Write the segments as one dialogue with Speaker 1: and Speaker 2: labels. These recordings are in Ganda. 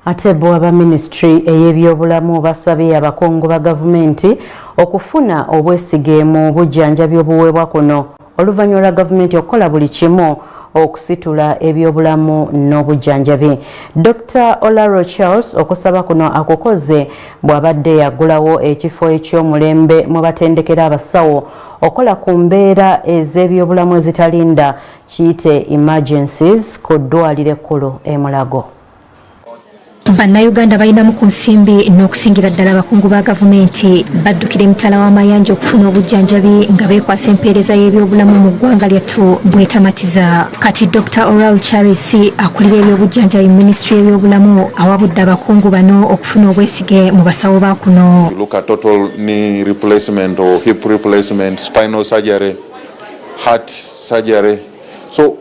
Speaker 1: Ate bw'aba ministry ey'ebyobulamu basabye abakungu ba gavumenti okufuna obwesige mu bujjanjabi obuweebwa kuno oluvannyuma lwa gavumenti okukola buli kimu okusitula ebyobulamu n'obujjanjabi. Dr. Olaro Charles okusaba kuno akukoze bw'abadde yaggulawo ekifo eky'omulembe mu batendekera abasawo okola ku mbeera ez'ebyobulamu ezitalinda kiyite emergencies ku ddwaliro ekkulu e Mulago.
Speaker 2: Bannayuganda balinamu ku nsimbi n'okusingira ddala abakungu ba gavumenti baddukira emitala w'amayanja okufuna obujjanjabi nga beekwasa empeereza y'ebyobulamu mu ggwanga lyattu bwetamatiza. Kati Dr. Oral Charles akulira ebyobujjanjabi mu minisitule y'ebyobulamu awabudde abakungu bano okufuna obwesige mu basawo ba kuno.
Speaker 3: Look at total knee replacement or hip replacement, spinal surgery, heart surgery. So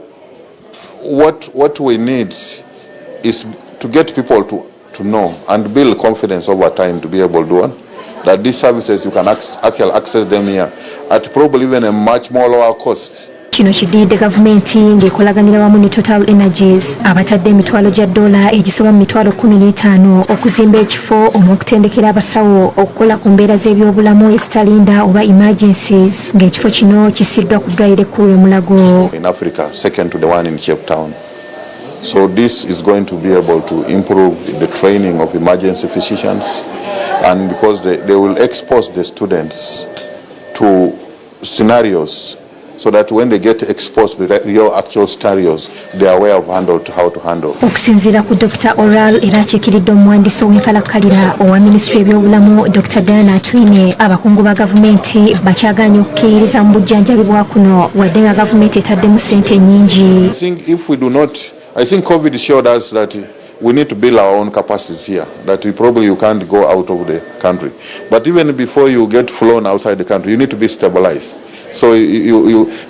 Speaker 3: what we need is to get people to know and build confidence over time to be able to do it, that these services you can actually access them here at probably even a much more lower cost.
Speaker 2: Kino kiddiridde gavumenti ng'ekolaganira wamu ne Total Energies abatadde emitwalo gya dola egisoba mu mitwalo 15 okuzimba ekifo omw'okutendekera abasawo okukola ku mbeera z'ebyobulamu ezitalinda oba emergencies ng'ekifo kino kisiddwa ku ddwaliro ekkulu e Mulago.
Speaker 3: In Africa, second to the one in Cape Town. So this is going to be able to improve the training of emergency physicians, and because they will expose the students to scenarios so that when they get exposed to the real actual scenarios, they are aware of how to handle.
Speaker 2: Okusinziira ku Dr. Oral era akikiridde omuwandiisi ow'enkalakkalira owa minisitule y'ebyobulamu Dr. Diana Atwine abakungu ba gavumenti bakyagaanye okukkiririza mu bujjanjabi bwa kuno wadde nga gavumenti etaddemu ssente nnyingi.
Speaker 3: I think COVID showed us that we need to build our own capacities here, that you can't go out of the country. But even before you get flown outside the country, you need to be stabilized. So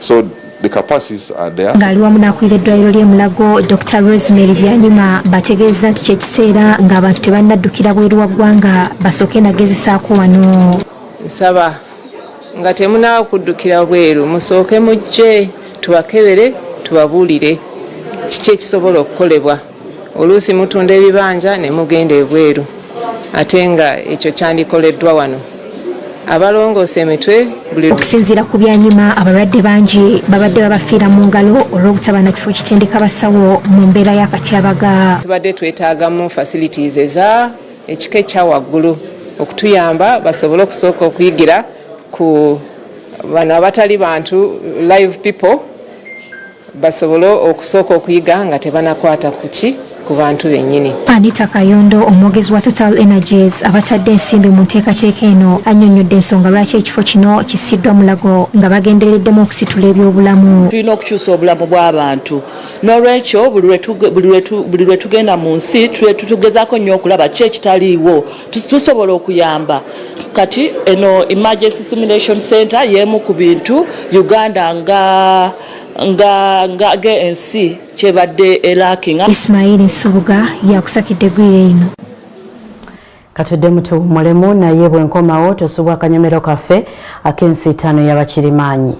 Speaker 3: so the capacities are there.
Speaker 2: Ngali wamu n'akulira eddwaliro ly'e Mulago Dr. Rosemary Byanyuma bategeeza nti kyekiseera ng'abantu tebannaddukira bweru wa ggwanga basooke nagezesaako wano.
Speaker 4: Nsaba nga temunaawa kuddukira bweru musooke mujje tubakebere tubabuulire kiki ekisobola okukolebwa. Oluusi mutunda ebibanja ne mugenda ebweru ate nga ekyo kyandikoleddwa wano. Abalongoosa emitwe buli
Speaker 2: okusinziira ku Byanyuma abalwadde bangi babadde babafiira mu ngalo olw'obutaba na kifo kitendeka basawo mu mbeera y'akatyabaga.
Speaker 4: Tubadde twetaagamu facilities eza ekika ekya waggulu okutuyamba basobole okusooka okuyigira ku bano abatali bantu live people basobole okusooka okuyiga nga tebanakwata ku bantu bennyini.
Speaker 2: Anita Kayondo omwogezi wa Total Energies abatadde ensimbi mu nteekateeka eno annyonnyodde ensonga lwaki ekifo kino kisiddwa Mulago nga bagendereddemu okusitula ebyobulamu.
Speaker 5: Tulina okukyusa obulamu bw'abantu n'olwekyo buli lwe tugenda mu nsi tugezaako nnyo okulaba ki ekitaliiwo tusobola okuyamba. Kati eno emergency simulation center y'emu ku bintu Uganda nga ensi kyebadde elakinga.
Speaker 2: Ismail Nsubuga yakusakidde gwire ino.
Speaker 1: Katudde mutu mulemu naye bwenkomawo tosubwa akanyomero kaffe ak'ensi 5 y'abakirimaanyi.